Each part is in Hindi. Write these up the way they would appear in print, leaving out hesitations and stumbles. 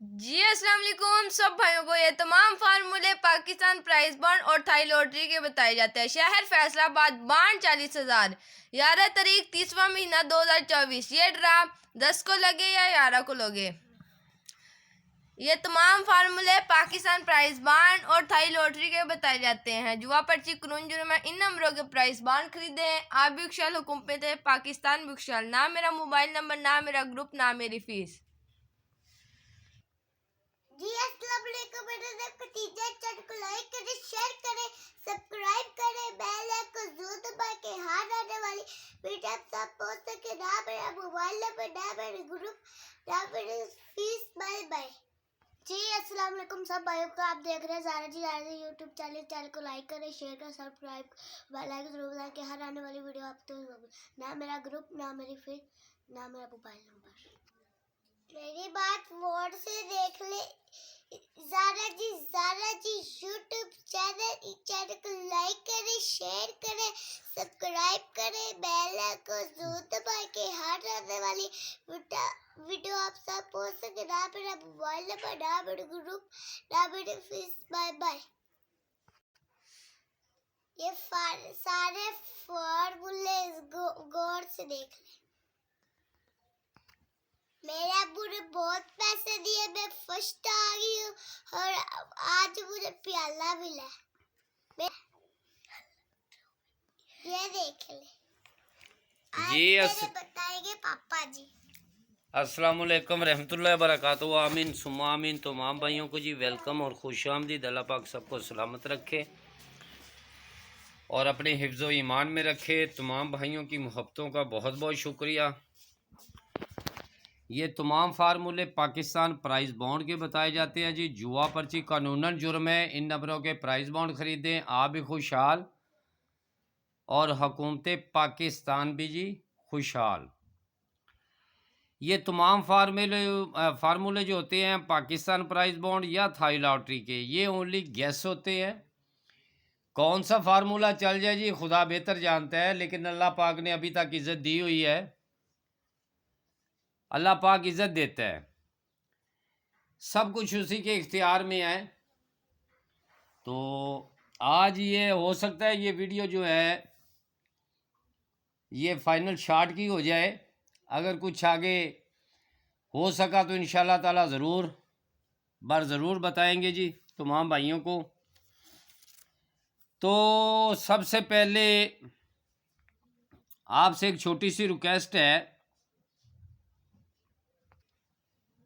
जी अस्सलाम वालेकुम सब भाइयों को। ये तमाम फार्मूले पाकिस्तान प्राइस बॉन्ड और थाई लॉटरी के बताए जाते हैं। शहर फैसलाबाद बांड 40,000। 11 तारीख 30वां महीना 2024। ये ड्रा 10 को लगे या 11 को लगे। ये तमाम फार्मूले पाकिस्तान प्राइस बांड और थाई लॉटरी के बताए जाते हैं। जुआ पर्ची क्रुंजुर में इन नंबरों के प्राइस बांड खरीदे हैं। आप भी खुशहाल, हुकूमत पाकिस्तान भी खुशहाल। ना मेरा मोबाइल नंबर, ना मेरा ग्रुप, ना मेरी फीस। जी अस्सलाम वालेकुम मेरे नाम खदीजा। चैनल को लाइक करें, शेयर करें, सब्सक्राइब करें, बेल आइकन जरूर दबा के हर आने वाली वीडियो आप सब पहुंच सके। ना मेरा मोबाइल नंबर, ना मेरे ग्रुप, ना मेरी फीस। Bye bye. जी अस्सलाम वालेकुम सब भाइयों को। आप देख रहे हैं ज़ारा जी यूट्यूब चैनल को लाइक करें, शेयर करें, सब्सक्राइब बेल आइकन जरूर दबा के हर आने वाली वीडियो आप तो ना मेरा ग्रुप, ना मेरी फीस, ना मेरा मोबाइल नंबर। मेरी बात गौर से देख ले। ज़ारा जी यूट्यूब चैनल को लाइक करें, शेयर करें, सब्सक्राइब करें, बेल आइकन जरूर दबा के हर आने वाली वीडियो आप सब पहुंच सके। ना मेरा मोबाइल नंबर, ना मेरे ग्रुप, ना मेरी फीस। Bye bye. ये सारे फॉर्मूले गौर से देख ले। मेरे अब्बू ने बहुत पैसे दिए, मैं फर्स्ट आ गई हूँ और आज मुझे प्याला मिला। ये देख ले। आज जी मेरे बताएंगे पापा जी। अस्सलाम वालेकुम रहमतुल्लाहि व बरकातुहू। आमीन सुम्मा आमीन। तमाम भाइयों को जी वेलकम और खुश आमदीद। अल्लाह पाक सबको सलामत रखे और अपने हिफ्ज़ व ईमान में रखे। तमाम भाइयों की मोहब्बतों का बहुत बहुत शुक्रिया। ये तमाम फार्मूले पाकिस्तान प्राइस बॉन्ड के बताए जाते हैं जी। जुआ पर्ची कानूनन जुर्म है। इन नंबरों के प्राइस बॉन्ड ख़रीदें, आप भी खुशहाल और हुकूमत पाकिस्तान भी जी खुशहाल। ये तमाम फार्मूले जो होते हैं पाकिस्तान प्राइस बॉन्ड या थाई लॉटरी के, ये ओनली गैस होते हैं। कौन सा फार्मूला चल जाए जी खुदा बेहतर जानता है, लेकिन अल्लाह पाक ने अभी तक इज़्ज़त दी हुई है। अल्लाह पाक इज़्ज़त देता है, सब कुछ उसी के इख्तियार में है। तो आज ये हो सकता है ये वीडियो जो है ये फाइनल शॉट की हो जाए। अगर कुछ आगे हो सका तो इंशाल्लाह ताला ज़रूर बताएंगे जी तमाम भाइयों को। तो सबसे पहले आपसे एक छोटी सी रिक्वेस्ट है।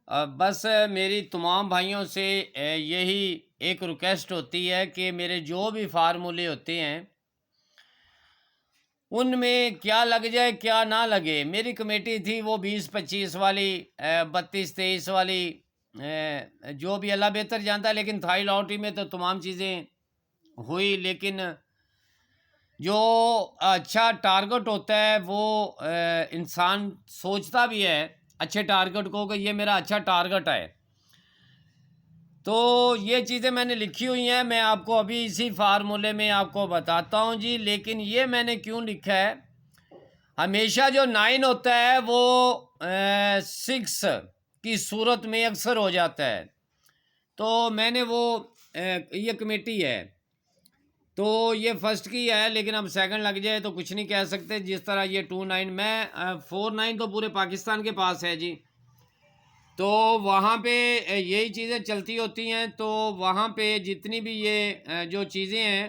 बस मेरी तमाम भाइयों से यही एक रिक्वेस्ट होती है कि मेरे जो भी फार्मूले होते हैं उनमें क्या लग जाए क्या ना लगे। मेरी कमेटी थी वो 20-25 वाली, 32-23 वाली, जो भी अल्लाह बेहतर जानता है। लेकिन थाई लॉटरी में तो तमाम चीज़ें हुई, लेकिन जो अच्छा टारगेट होता है वो इंसान सोचता भी है अच्छे टारगेट को कि ये मेरा अच्छा टारगेट है। तो ये चीज़ें मैंने लिखी हुई हैं, मैं आपको अभी इसी फार्मूले में आपको बताता हूँ जी। लेकिन ये मैंने क्यों लिखा है, हमेशा जो 9 होता है वो 6 की सूरत में अक्सर हो जाता है। तो मैंने वो ये कमेटी है तो ये फर्स्ट की है, लेकिन अब सेकंड लग जाए तो कुछ नहीं कह सकते। जिस तरह ये 2-9 में 4-9 तो पूरे पाकिस्तान के पास है जी। तो वहाँ पे यही चीज़ें चलती होती हैं। तो वहाँ पे जितनी भी ये जो चीज़ें हैं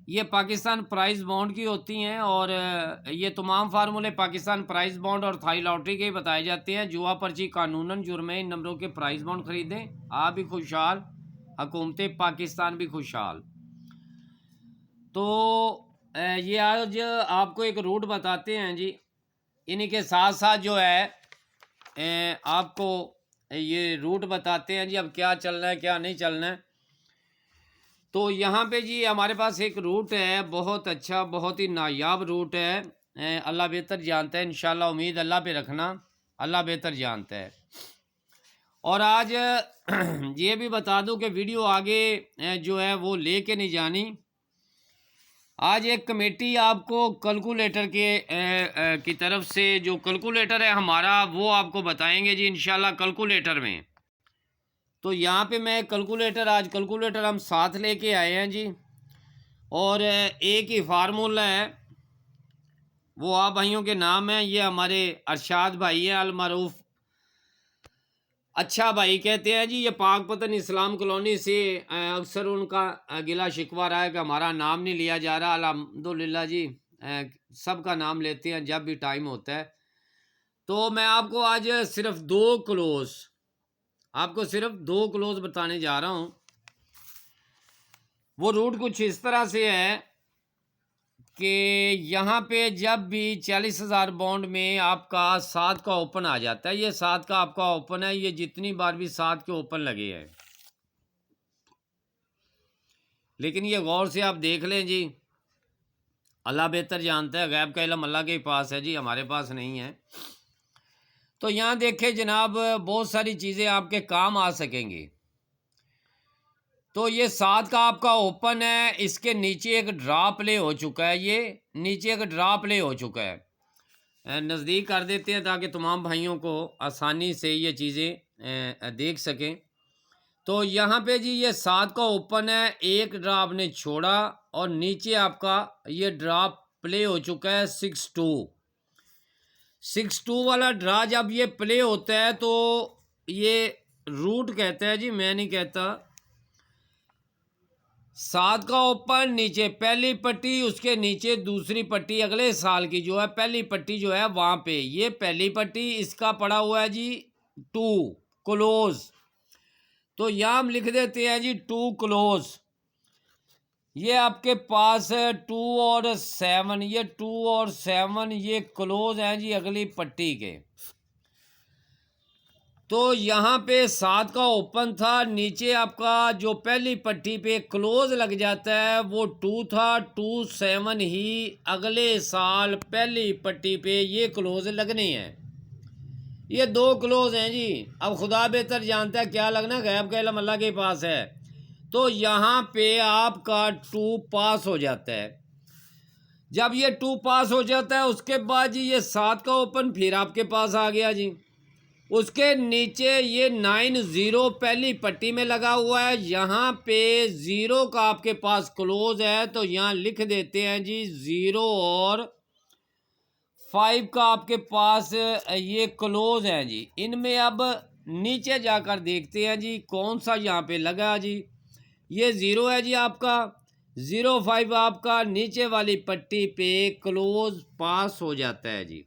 ये पाकिस्तान प्राइस बॉन्ड की होती हैं। और ये तमाम फार्मूले पाकिस्तान प्राइस बॉन्ड और थाई लॉटरी के बताए जाते हैं। जुआ पर्ची कानूनन जुर्म है। इन नंबरों के प्राइस बॉन्ड खरीदें, आप भी खुशहाल, हुकूमत पाकिस्तान भी खुशहाल। तो ये आज आपको एक रूट बताते हैं जी। इन्हीं के साथ साथ जो है आपको ये रूट बताते हैं जी अब क्या चलना है क्या नहीं चलना है। तो यहाँ पे जी हमारे पास एक रूट है, बहुत अच्छा, बहुत ही नायाब रूट है। अल्लाह बेहतर जानता है, इंशाल्लाह उम्मीद अल्लाह पे रखना, अल्लाह बेहतर जानता है। और आज ये भी बता दूं कि वीडियो आगे जो है वो लेके नहीं जानी। आज एक कमेटी आपको कैलकुलेटर की तरफ से, जो कैलकुलेटर है हमारा वो आपको बताएंगे जी इंशाल्लाह। कैलकुलेटर में तो यहाँ पे मैं कैलकुलेटर, आज कैलकुलेटर हम साथ लेके आए हैं जी, और एक ही फार्मूला है, वो आप भाइयों के नाम हैं। ये हमारे अरशाद भाई हैं, अलमारूफ अच्छा भाई कहते हैं जी। ये पाकपतन इस्लाम कॉलोनी से अक्सर उनका गिला शिकवा रहा है कि हमारा नाम नहीं लिया जा रहा। अल्हम्दुलिल्लाह जी, सबका नाम लेते हैं जब भी टाइम होता है। तो मैं आपको आज सिर्फ दो क्लोज बताने जा रहा हूँ। वो रूट कुछ इस तरह से है कि यहाँ पे जब भी 40,000 बॉन्ड में आपका 7 का ओपन आ जाता है, ये 7 का आपका ओपन है, ये जितनी बार भी 7 के ओपन लगे हैं, लेकिन ये गौर से आप देख लें जी, अल्लाह बेहतर जानता है, गैब का इल्म अल्लाह के पास है जी, हमारे पास नहीं है। तो यहाँ देखें जनाब, बहुत सारी चीज़ें आपके काम आ सकेंगी। तो ये 7 का आपका ओपन है, इसके नीचे एक ड्रॉप प्ले हो चुका है, ये नीचे एक ड्रॉप प्ले हो चुका है। नज़दीक कर देते हैं ताकि तमाम भाइयों को आसानी से ये चीज़ें देख सकें। तो यहाँ पे जी ये 7 का ओपन है, एक ड्रॉप ने छोड़ा और नीचे आपका ये ड्रॉप प्ले हो चुका है 6-2 वाला ड्रा। जब ये प्ले होता है तो ये रूट कहता है जी, मैं नहीं कहता। 7 का ओपन, नीचे पहली पट्टी, उसके नीचे दूसरी पट्टी अगले साल की जो है, पहली पट्टी जो है वहाँ पे ये पहली पट्टी, इसका पड़ा हुआ है जी 2 क्लोज। तो यहाँ हम लिख देते हैं जी 2 क्लोज। ये आपके पास है 2 और 7, ये 2 और 7 ये क्लोज हैं जी अगली पट्टी के। तो यहाँ पे 7 का ओपन था, नीचे आपका जो पहली पट्टी पे क्लोज लग जाता है वो 2 था, 2 7 ही अगले साल पहली पट्टी पे ये क्लोज लगने हैं। ये 2 क्लोज हैं जी। अब खुदा बेहतर जानता है क्या लगना, गैब का इल्म अल्लाह के पास है। तो यहाँ पे आपका 2 पास हो जाता है। जब ये 2 पास हो जाता है उसके बाद जी ये 7 का ओपन फिर आपके पास आ गया जी। उसके नीचे ये 9-0 पहली पट्टी में लगा हुआ है, यहाँ पे 0 का आपके पास क्लोज है, तो यहाँ लिख देते हैं जी 0 और 5 का आपके पास ये क्लोज है जी। इनमें अब नीचे जाकर देखते हैं जी कौन सा यहाँ पे लगा जी। ये 0 है जी आपका, 0-5 आपका नीचे वाली पट्टी पे क्लोज पास हो जाता है जी।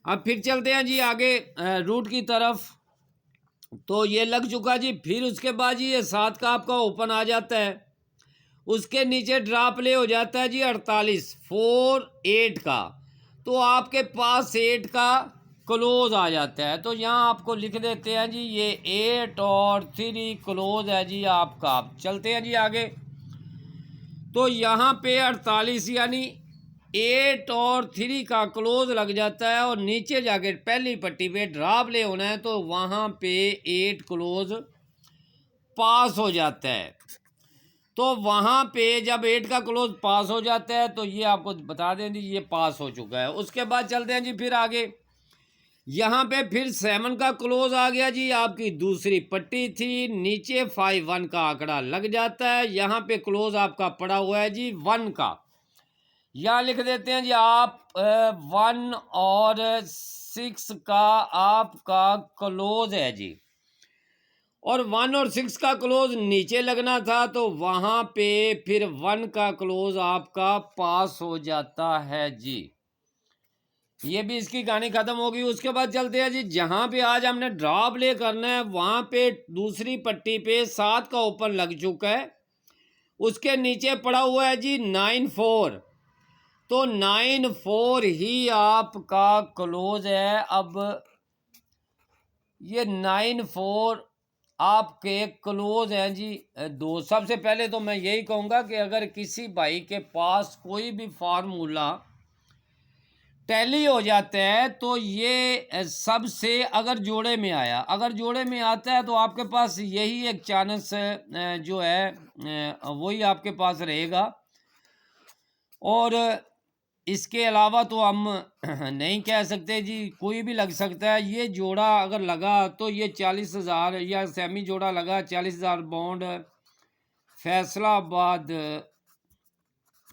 अब फिर चलते हैं जी आगे रूट की तरफ। तो ये लग चुका जी। फिर उसके बाद जी ये 7 का आपका ओपन आ जाता है, उसके नीचे ड्रॉप प्ले हो जाता है जी 48-4-8 का। तो आपके पास 8 का क्लोज आ जाता है। तो यहाँ आपको लिख देते हैं जी ये 8 और 3 क्लोज है जी आपका। चलते हैं जी आगे। तो यहाँ पे 48 यानी 8 और 3 का क्लोज लग जाता है, और नीचे जाके पहली पट्टी पे ड्रॉप ले होना है, तो वहाँ पे 8 क्लोज पास हो जाता है। तो वहाँ पे जब 8 का क्लोज पास हो जाता है तो ये आपको बता दें जी ये पास हो चुका है। उसके बाद चलते हैं जी फिर आगे। यहाँ पे फिर 7 का क्लोज आ गया जी, आपकी दूसरी पट्टी थी, नीचे 5-1 का आंकड़ा लग जाता है, यहाँ पे क्लोज आपका पड़ा हुआ है जी 1 का। यहाँ लिख देते हैं जी आप 1 और 6 का आपका क्लोज है जी, और 1 और 6 का क्लोज नीचे लगना था, तो वहाँ पे फिर 1 का क्लोज आपका पास हो जाता है जी। ये भी इसकी कहानी खत्म होगी। उसके बाद चलते हैं जी जहाँ पे आज हमने ड्रॉप ले करना है, वहाँ पे दूसरी पट्टी पे 7 का ओपन लग चुका है, उसके नीचे पड़ा हुआ है जी 9-4। तो 9-4 ही आपका क्लोज है। अब ये 9-4 आपके क्लोज हैं जी 2। सबसे पहले तो मैं यही कहूँगा कि अगर किसी भाई के पास कोई भी फार्मूला टैली हो जाता है तो ये सबसे अगर जोड़े में आया, अगर जोड़े में आता है तो आपके पास यही एक चांस जो है वही आपके पास रहेगा। और इसके अलावा तो हम नहीं कह सकते जी, कोई भी लग सकता है। ये जोड़ा अगर लगा तो ये 40,000 या सेमी जोड़ा लगा 40,000 बॉन्ड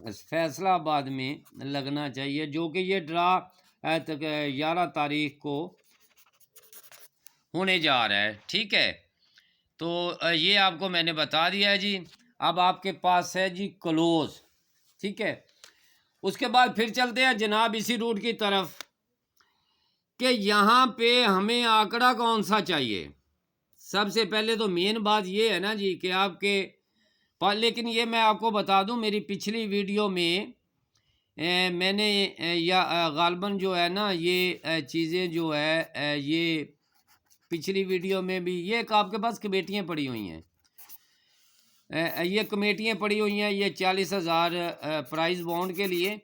फैसलाबाद में लगना चाहिए, जो कि ये ड्रा 11 तारीख को होने जा रहा है। ठीक है, तो ये आपको मैंने बता दिया है जी। अब आपके पास है जी क्लोज। ठीक है, उसके बाद फिर चलते हैं जनाब इसी रूट की तरफ कि यहाँ पे हमें आंकड़ा कौन सा चाहिए। सबसे पहले तो मेन बात ये है ना जी कि आपके पर, लेकिन ये मैं आपको बता दूं, मेरी पिछली वीडियो में मैंने गालबन जो है ना ये चीज़ें जो है ये पिछली वीडियो में भी ये आपके पास कमेटियाँ पड़ी हुई हैं। ये कमेटियाँ पड़ी हुई हैं, ये 40,000 प्राइस बॉन्ड के लिए।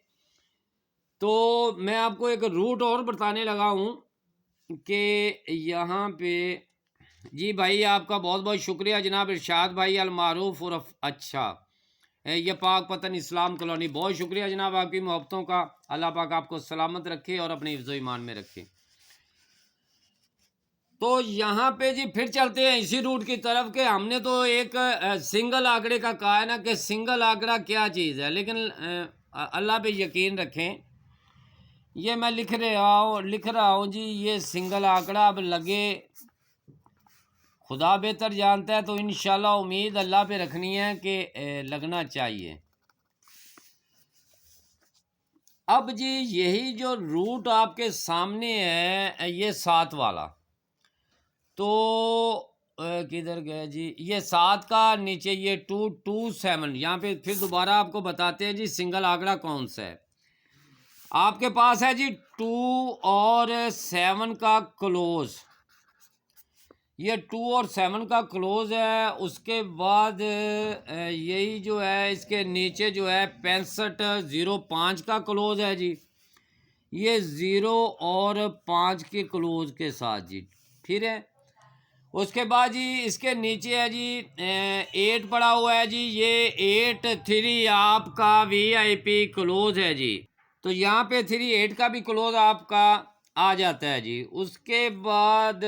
तो मैं आपको एक रूट और बताने लगा हूँ कि यहाँ पे जी भाई आपका बहुत बहुत शुक्रिया जनाब इरशाद भाई अल मारूफ और अच्छा ये पाक पतन इस्लाम कॉलोनी, बहुत शुक्रिया जनाब आपकी मोहब्बतों का। अल्लाह पाक आपको सलामत रखे और अपने हिफ्ज़ो ईमान में रखे। तो यहाँ पे जी फिर चलते हैं इसी रूट की तरफ के हमने तो एक सिंगल आंकड़े का कहा है ना कि सिंगल आंकड़ा क्या चीज़ है, लेकिन अल्लाह पे यकीन रखें। ये मैं लिख रहा हूँ जी, ये सिंगल आंकड़ा अब लगे खुदा बेहतर जानता है, तो इंशाल्लाह उम्मीद अल्लाह पे रखनी है कि लगना चाहिए। अब जी यही जो रूट आपके सामने है ये 7 वाला, तो किधर गया जी, ये 7 का नीचे ये 227। यहाँ पे फिर दोबारा आपको बताते हैं जी सिंगल आंकड़ा कौन सा है। आपके पास है जी 2 और 7 का क्लोज, ये 2 और 7 का क्लोज है। उसके बाद यही जो है इसके नीचे जो है 6505 का क्लोज है जी, ये 0 और 5 के क्लोज के साथ जी। फिर है उसके बाद जी इसके नीचे है जी 8 पड़ा हुआ है जी, ये 8-3 आपका VIP क्लोज है जी। तो यहाँ पे 3-8 का भी क्लोज आपका आ जाता है जी। उसके बाद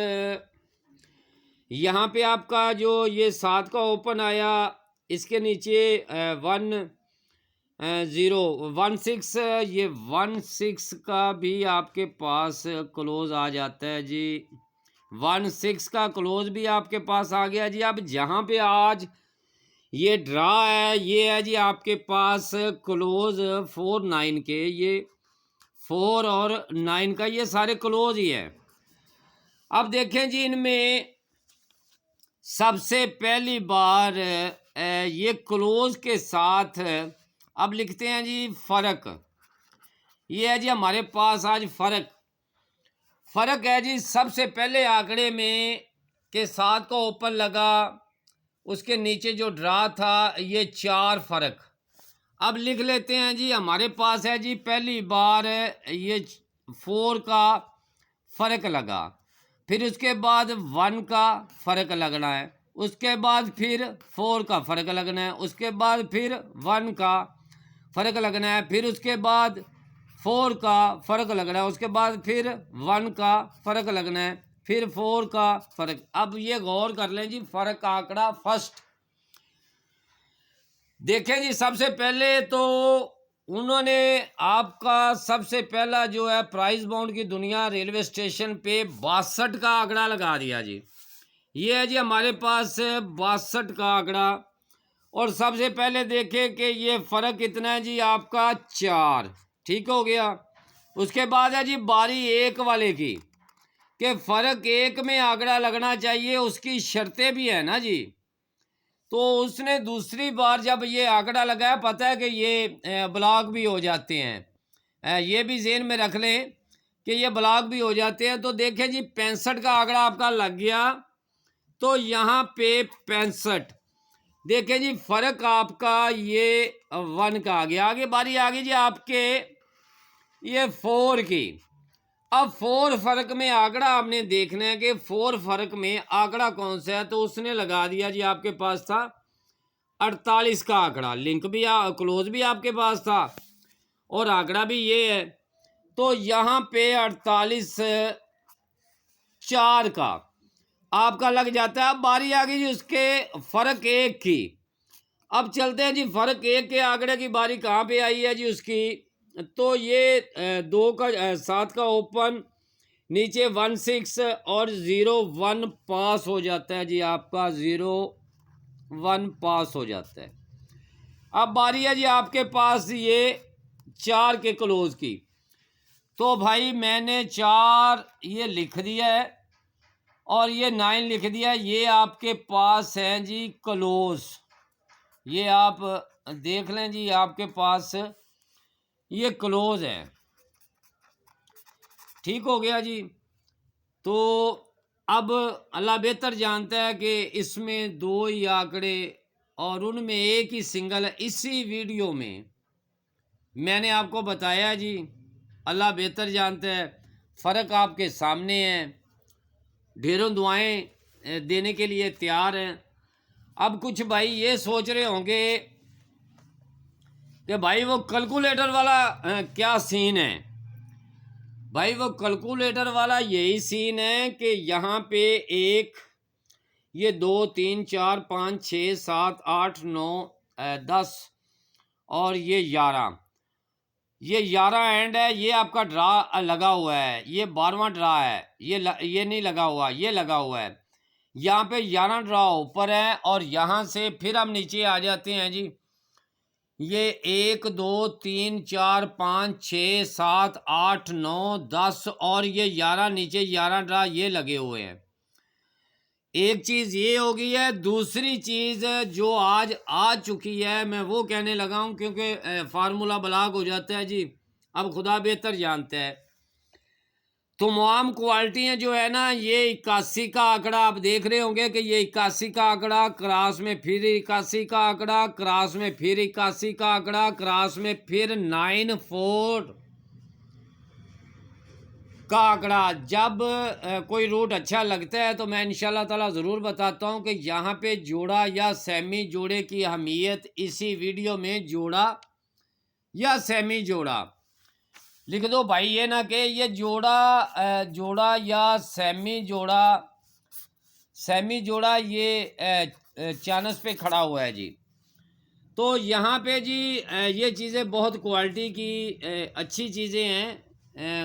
यहाँ पे आपका जो ये 7 का ओपन आया, इसके नीचे 1016 ये 16 का भी आपके पास क्लोज आ जाता है जी। 16 का क्लोज भी आपके पास आ गया जी। अब जहाँ पे आज ये ड्रा है ये है जी आपके पास क्लोज 4-9 के, ये 4 और 9 का ये सारे क्लोज ही है। अब देखें जी इनमें सबसे पहली बार ये क्लोज के साथ अब लिखते हैं जी फ़र्क। ये है जी हमारे पास आज फ़र्क है जी। सबसे पहले आंकड़े में के साथ का ओपन लगा, उसके नीचे जो ड्रा था ये 4 फ़र्क। अब लिख लेते हैं जी हमारे पास है जी पहली बार ये 4 का फ़र्क लगा, फिर उसके बाद 1 का फ़र्क लगना है, उसके बाद फिर 4 का फ़र्क लगना है, उसके बाद फिर 1 का फ़र्क लगना है, फिर उसके बाद 4 का फ़र्क लगना है, उसके बाद फिर 1 का फ़र्क लगना है, फिर 4 का फ़र्क। अब ये गौर कर लें जी फ़र्क का आंकड़ा फर्स्ट देखें जी। सबसे पहले तो उन्होंने आपका सबसे पहला जो है प्राइस बॉन्ड की दुनिया रेलवे स्टेशन पे 62 का आंकड़ा लगा दिया जी। ये है जी हमारे पास 62 का आंकड़ा। और सबसे पहले देखें कि ये फ़र्क कितना है जी आपका 4, ठीक हो गया। उसके बाद है जी बारी 1 वाले की कि फ़र्क 1 में आंकड़ा लगना चाहिए, उसकी शर्तें भी है ना जी। तो उसने दूसरी बार जब ये आंकड़ा लगाया, पता है कि ये ब्लॉक भी हो जाते हैं, ये भी ज़हन में रख लें कि ये ब्लॉक भी हो जाते हैं। तो देखें जी 65 का आंकड़ा आपका लग गया, तो यहाँ पे 65 देखें जी फ़र्क आपका ये 1 का आ गया। आगे बारी आ गई जी आपके ये 4 की। अब 4 फ़र्क में आंकड़ा आपने देखना है कि 4 फ़र्क में आंकड़ा कौन सा है। तो उसने लगा दिया जी आपके पास था 48 का आंकड़ा, लिंक भी क्लोज भी आपके पास था। और आंकड़ा भी ये है, तो यहाँ पे 48,4 का आपका लग जाता है। अब बारी आ गई जी उसके फ़र्क एक की। अब चलते हैं जी फ़र्क एक के आंकड़े की बारी कहाँ पे आई है जी उसकी। तो ये 7 का ओपन, नीचे 16 और 01 पास हो जाता है जी, आपका 01 पास हो जाता है। अब बारी है जी आपके पास ये 4 के क्लोज की। तो भाई मैंने 4 ये लिख दिया है और ये 9 लिख दिया है। ये आपके पास हैं जी क्लोज, ये आप देख लें जी, आपके पास ये क्लोज है। ठीक हो गया जी। तो अब अल्लाह बेहतर जानता है कि इसमें 2 ही आंकड़े और उनमें एक ही सिंगल है। इसी वीडियो में मैंने आपको बताया जी, अल्लाह बेहतर जानता है, फ़र्क आपके सामने है। ढेरों दुआएं देने के लिए तैयार हैं। अब कुछ भाई ये सोच रहे होंगे कि भाई वो कैलकुलेटर वाला क्या सीन है। भाई वो कैलकुलेटर वाला यही सीन है कि यहाँ पे एक, ये 2 3 4 5 6 7 8 9 10 और ये 11, ये 11 एंड है। ये आपका ड्रा लगा हुआ है, ये 12वां ड्रा है। ये नहीं लगा हुआ, ये लगा हुआ है। यहाँ पे 11 ड्रा ऊपर है और यहाँ से फिर हम नीचे आ जाते हैं जी। ये 1 2 3 4 5 6 7 8 9 10 और ये 11 नीचे 11 ड्रा ये लगे हुए हैं। एक चीज़ ये हो गई है। दूसरी चीज़ जो आज आ चुकी है, मैं वो कहने लगा हूँ क्योंकि फार्मूला ब्लॉक हो जाता है जी। अब खुदा बेहतर जानता है। तमाम क्वालिटियाँ जो है ना, ये 81 का आंकड़ा आप देख रहे होंगे कि ये 81 का आंकड़ा, क्रॉस में फिर 81 का आंकड़ा, क्रॉस में फिर 81 का आंकड़ा, क्रॉस में फिर 94 का आंकड़ा। जब कोई रूट अच्छा लगता है तो मैं इंशाल्लाह ताला ज़रूर बताता हूँ कि यहाँ पे जोड़ा या सेमी जोड़े की अहमियत इसी वीडियो में। जोड़ा या सेमी जोड़ा लिख दो भाई, ये ना कि ये जोड़ा या सेमी जोड़ा ये चांस पे खड़ा हुआ है जी। तो यहाँ पे जी ये चीज़ें बहुत क्वालिटी की अच्छी चीज़ें हैं।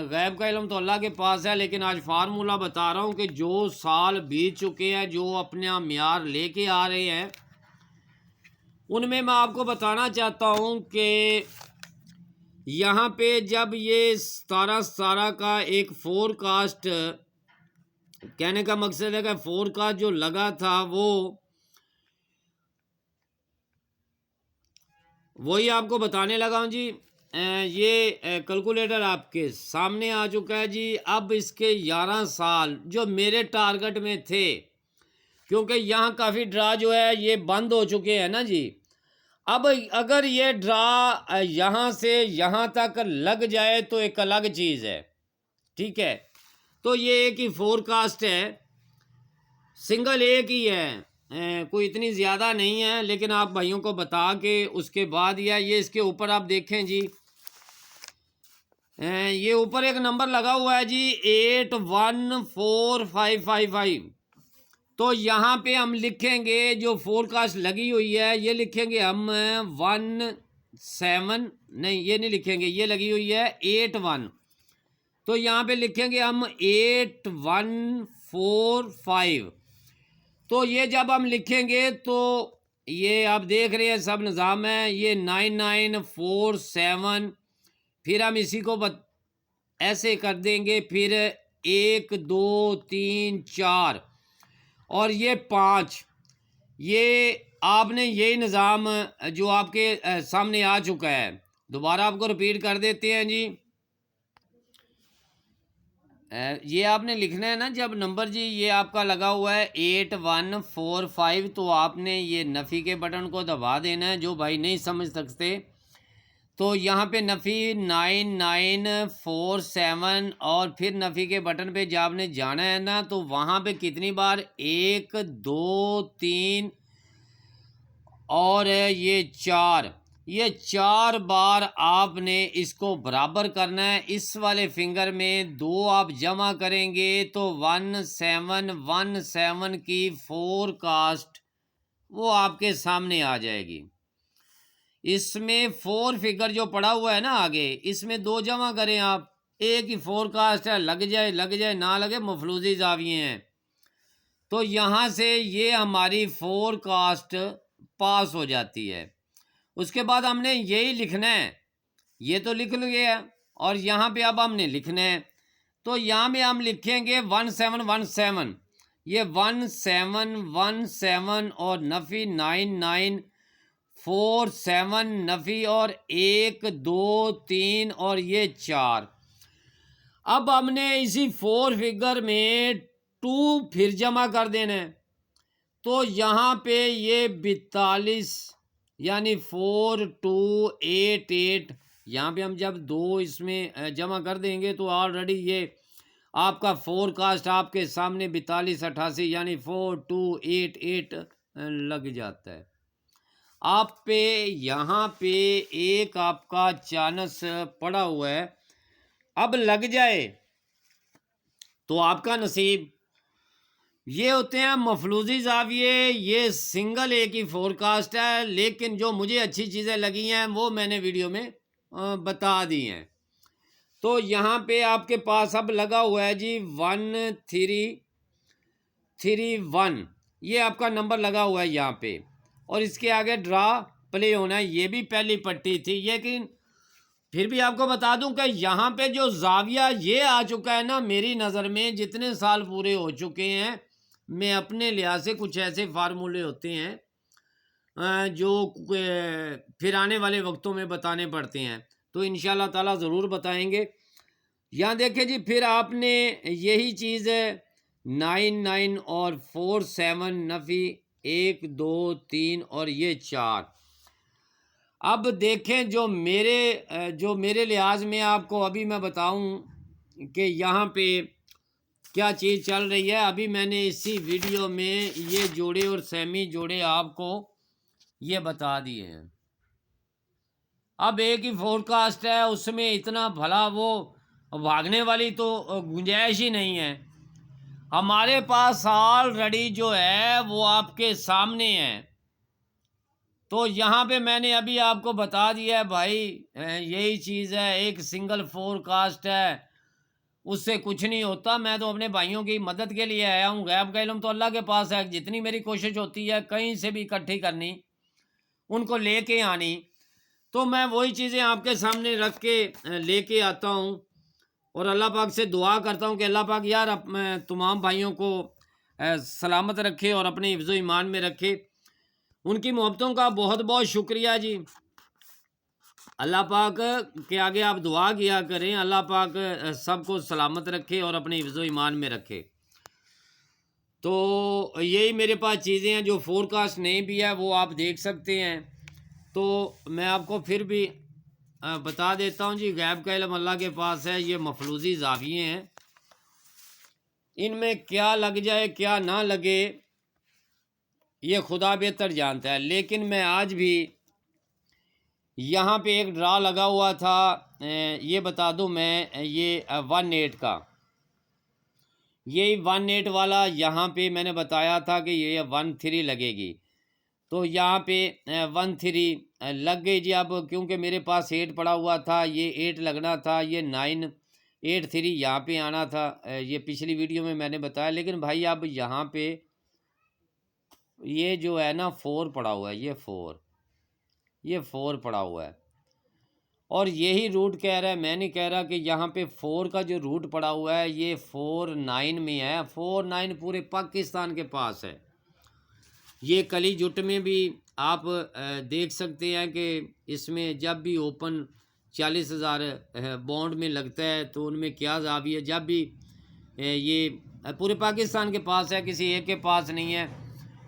गैब का इल्म तो अल्लाह के पास है, लेकिन आज फार्मूला बता रहा हूँ कि जो साल बीत चुके हैं, जो अपना म्यार लेके आ रहे हैं, उनमें मैं आपको बताना चाहता हूँ कि यहाँ पे जब ये 17 का एक फोरकास्ट, कहने का मकसद है कि फोरकास्ट जो लगा था वही आपको बताने लगा हूँ जी। ये कैलकुलेटर आपके सामने आ चुका है जी। अब इसके 11 साल जो मेरे टारगेट में थे, क्योंकि यहाँ काफ़ी ड्रा जो है ये बंद हो चुके हैं ना जी। अब अगर ये ड्रा यहाँ से यहाँ तक लग जाए तो एक अलग चीज़ है, ठीक है। तो ये एक ही फोरकास्ट है, सिंगल एक ही है, कोई इतनी ज़्यादा नहीं है, लेकिन आप भाइयों को बता के उसके बाद ये इसके ऊपर आप देखें जी, ये ऊपर एक नंबर लगा हुआ है जी 814555। तो यहाँ पे हम लिखेंगे, जो फोरकास्ट लगी हुई है ये लिखेंगे हम 17, नहीं ये नहीं लिखेंगे, ये लगी हुई है 81। तो यहाँ पे लिखेंगे हम 8145। तो ये जब हम लिखेंगे तो ये आप देख रहे हैं सब निज़ाम है, ये 9947। फिर हम इसी को ऐसे कर देंगे, फिर 1 2 3 4 और ये 5। ये आपने यही निज़ाम जो आपके सामने आ चुका है, दोबारा आपको रिपीट कर देते हैं जी। ये आपने लिखना है ना जब नंबर जी, ये आपका लगा हुआ है 8145। तो आपने ये नफ़ी के बटन को दबा देना है। जो भाई नहीं समझ सकते तो यहाँ पे नफ़ी 9947 और फिर नफ़ी के बटन पे जब आपने जाना है ना, तो वहाँ पे कितनी बार 1 2 3 और ये 4, ये 4 बार आपने इसको बराबर करना है। इस वाले फिंगर में 2 आप जमा करेंगे तो 1717 की फोरकास्ट वो आपके सामने आ जाएगी। इसमें 4 फिगर जो पड़ा हुआ है ना आगे, इसमें 2 जमा करें आप। एक ही फोरकास्ट है, लग जाए ना लगे, मफलूजी जाविये हैं। तो यहाँ से ये हमारी फोरकास्ट पास हो जाती है। उसके बाद हमने यही लिखना है, ये तो लिख लिया है और यहाँ पे अब हमने लिखना है। तो यहाँ में हम लिखेंगे 1717, ये 1717 और नफ़ी 9947 नफ़ी और 1 2 3 और ये 4। अब हमने इसी 4 फिगर में 2 फिर जमा कर देना है। तो यहाँ पे ये 42 यानी 4288, यहाँ पे हम जब 2 इसमें जमा कर देंगे तो ऑलरेडी ये आपका फोरकास्ट आपके सामने 4288 यानी 4288 लग जाता है। आप पे यहाँ पे एक आपका चांस पड़ा हुआ है, अब लग जाए तो आपका नसीब। ये होते हैं मफलूजी जाविये, ये सिंगल एक ही फोरकास्ट है, लेकिन जो मुझे अच्छी चीज़ें लगी हैं वो मैंने वीडियो में बता दी हैं। तो यहाँ पे आपके पास अब लगा हुआ है जी 1331, ये आपका नंबर लगा हुआ है यहाँ पे, और इसके आगे ड्रा प्ले होना है। ये भी पहली पट्टी थी, लेकिन फिर भी आपको बता दूं कि यहाँ पे जो जाविया ये आ चुका है ना, मेरी नज़र में जितने साल पूरे हो चुके हैं, मैं अपने लिहाज से कुछ ऐसे फार्मूले होते हैं जो फिर आने वाले वक्तों में बताने पड़ते हैं, तो इंशाल्लाह ताला ज़रूर बताएंगे। यहाँ देखिए जी, फिर आपने यही चीज़ 99 और 47 नफ़ी 1 2 3 और ये 4। अब देखें जो मेरे लिहाज में आपको अभी मैं बताऊं कि यहाँ पे क्या चीज़ चल रही है। अभी मैंने इसी वीडियो में ये जोड़े और सेमी जोड़े आपको ये बता दिए हैं। अब एक ही फोरकास्ट है, उसमें इतना भला वो भागने वाली तो गुंजाइश ही नहीं है। हमारे पास ऑलरेडी जो है वो आपके सामने है। तो यहाँ पे मैंने अभी आपको बता दिया है भाई, यही चीज़ है, एक सिंगल फोरकास्ट है, उससे कुछ नहीं होता। मैं तो अपने भाइयों की मदद के लिए आया हूँ। गैब का इल्म तो अल्लाह के पास है। जितनी मेरी कोशिश होती है कहीं से भी इकट्ठी करनी, उनको लेके आनी, तो मैं वही चीज़ें आपके सामने रख के लेके आता हूँ और अल्लाह पाक से दुआ करता हूँ कि अल्लाह पाक यार तमाम भाइयों को सलामत रखे और अपने हिफ्ज़ ईमान में रखे। उनकी मोहब्बतों का बहुत बहुत शुक्रिया जी। अल्लाह पाक के आगे आप दुआ किया करें, अल्लाह पाक सबको सलामत रखे और अपने हिफ्ज़ ईमान में रखे। तो यही मेरे पास चीज़ें हैं, जो फोरकास्ट नहीं भी है वो आप देख सकते हैं। तो मैं आपको फिर भी बता देता हूँ जी, गैब का इल्म अल्लाह के पास है। ये मफलूजी जाविये हैं, इनमें क्या लग जाए क्या ना लगे ये खुदा बेहतर जानता है। लेकिन मैं आज भी यहाँ पे एक ड्रा लगा हुआ था, ये बता दूँ मैं, ये 18 का, यही 18 वाला यहाँ पे मैंने बताया था कि ये 13 लगेगी। तो यहाँ पे 13 लग गई जी। अब क्योंकि मेरे पास 8 पड़ा हुआ था, ये 8 लगना था, ये 983 यहाँ पे आना था। ये पिछली वीडियो में मैंने बताया। लेकिन भाई अब यहाँ पे ये जो है ना 4 पड़ा हुआ है, ये 4 पड़ा हुआ है, और यही रूट कह रहा है। मैं नहीं कह रहा कि यहाँ पे 4 का जो रूट पड़ा हुआ है ये 49 में है। 49 पूरे पाकिस्तान के पास है। ये कली जुट में भी आप देख सकते हैं कि इसमें जब भी ओपन 40,000 बॉन्ड में लगता है तो उनमें क्या जाविया, जब भी ये पूरे पाकिस्तान के पास है, किसी एक के पास नहीं है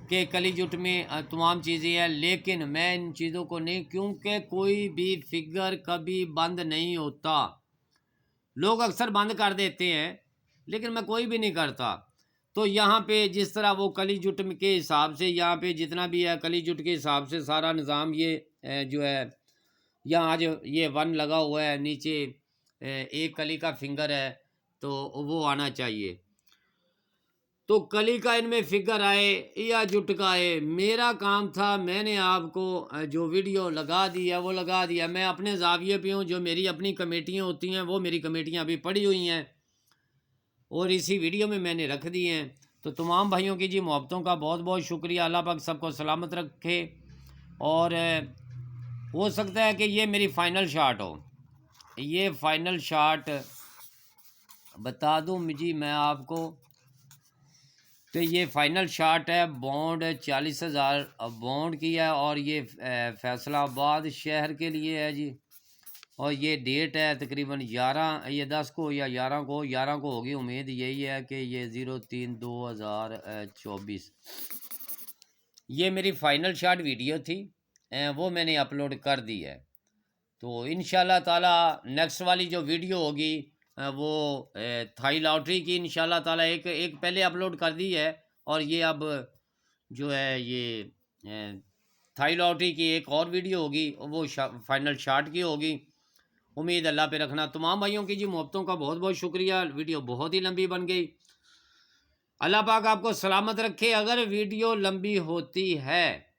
कि कली जुट में तमाम चीज़ें हैं। लेकिन मैं इन चीज़ों को नहीं, क्योंकि कोई भी फिगर कभी बंद नहीं होता। लोग अक्सर बंद कर देते हैं, लेकिन मैं कोई भी नहीं करता। तो यहाँ पे जिस तरह वो कली जुट के हिसाब से, यहाँ पे जितना भी है कली जुट के हिसाब से सारा निज़ाम ये जो है यहाँ आज ये 1 लगा हुआ है, नीचे एक कली का फिंगर है, तो वो आना चाहिए। तो कली का इनमें फिगर आए या जुटका आए, मेरा काम था, मैंने आपको जो वीडियो लगा दिया वो लगा दिया। मैं अपने जाविये पे हूँ, जो मेरी अपनी कमेटियाँ होती हैं वो मेरी कमेटियाँ अभी पड़ी हुई हैं और इसी वीडियो में मैंने रख दी हैं। तो तमाम भाइयों की जी मोहब्बतों का बहुत बहुत शुक्रिया। अल्लाह पाक सबको सलामत रखे। और हो सकता है कि ये मेरी फ़ाइनल शॉट हो, ये फ़ाइनल शॉट बता दूँ जी मैं आपको, तो ये फ़ाइनल शॉट है। बॉन्ड 40,000 बॉन्ड की है और ये फैसलाबाद शहर के लिए है जी। और ये डेट है तकरीबन 11, ये 10 को या 11 को होगी, उम्मीद यही है कि ये 03/2024। ये मेरी फ़ाइनल शॉट वीडियो थी, वो मैंने अपलोड कर दी है। तो इंशाल्लाह ताला नेक्स्ट वाली जो वीडियो होगी वो थाई लॉटरी की इंशाल्लाह ताला एक पहले अपलोड कर दी है, और ये अब जो है ये थाई लॉटरी की एक और वीडियो होगी, वो फाइनल शॉट की होगी। उम्मीद अल्लाह पे रखना। तमाम भाइयों की जी मोहब्बतों का बहुत बहुत शुक्रिया। वीडियो बहुत ही लंबी बन गई। अल्लाह पाक आपको सलामत रखे। अगर वीडियो लंबी होती है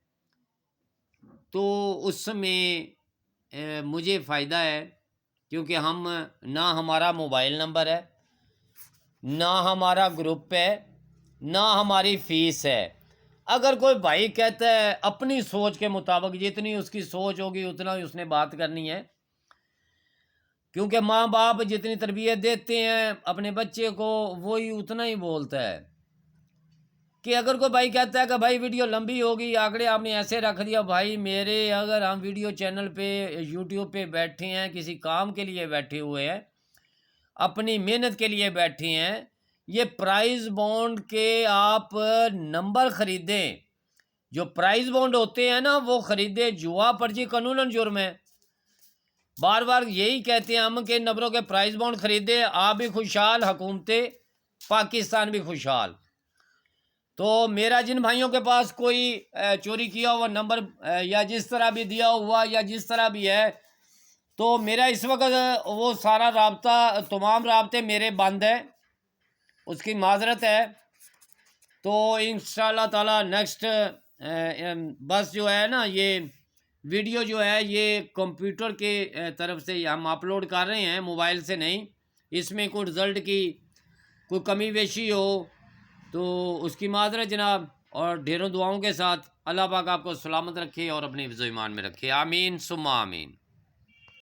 तो उसमें मुझे फ़ायदा है, क्योंकि हम ना हमारा मोबाइल नंबर है, ना हमारा ग्रुप है, ना हमारी फ़ीस है। अगर कोई भाई कहता है अपनी सोच के मुताबिक, जितनी उसकी सोच होगी उतना ही उसने बात करनी है, क्योंकि माँ बाप जितनी तरबियत देते हैं अपने बच्चे को वही उतना ही बोलता है। कि अगर कोई भाई कहता है कि भाई वीडियो लंबी होगी, आंकड़े आपने ऐसे रख दिया, भाई मेरे अगर हम वीडियो चैनल पे यूट्यूब पे बैठे हैं, किसी काम के लिए बैठे हुए हैं, अपनी मेहनत के लिए बैठे हैं, ये प्राइज बॉन्ड के आप नंबर खरीदें, जो प्राइज बॉन्ड होते हैं ना वो खरीदे, जुआ पर्ची कानूनन जुर्म है। बार बार यही कहते हैं हम कि नंबरों के प्राइज बॉन्ड खरीदे, आप भी खुशहाल, हुकूमतें पाकिस्तान भी खुशहाल। तो मेरा जिन भाइयों के पास कोई चोरी किया हुआ नंबर या जिस तरह भी दिया हुआ या जिस तरह भी है, तो मेरा इस वक्त वो सारा राब्ता, तमाम राब्ते मेरे बंद है, उसकी माजरत है। तो इंशाल्लाह ताला नेक्स्ट बस जो है ना, ये वीडियो जो है ये कंप्यूटर के तरफ से हम अपलोड कर रहे हैं, मोबाइल से नहीं। इसमें कोई रिज़ल्ट की कोई कमी बेशी हो तो उसकी माजरत जनाब, और ढेरों दुआओं के साथ। अल्लाह पाक आपको सलामत रखे और अपने हिफ्ज़-ओ-ईमान में रखे। आमीन सुम्मा आमीन।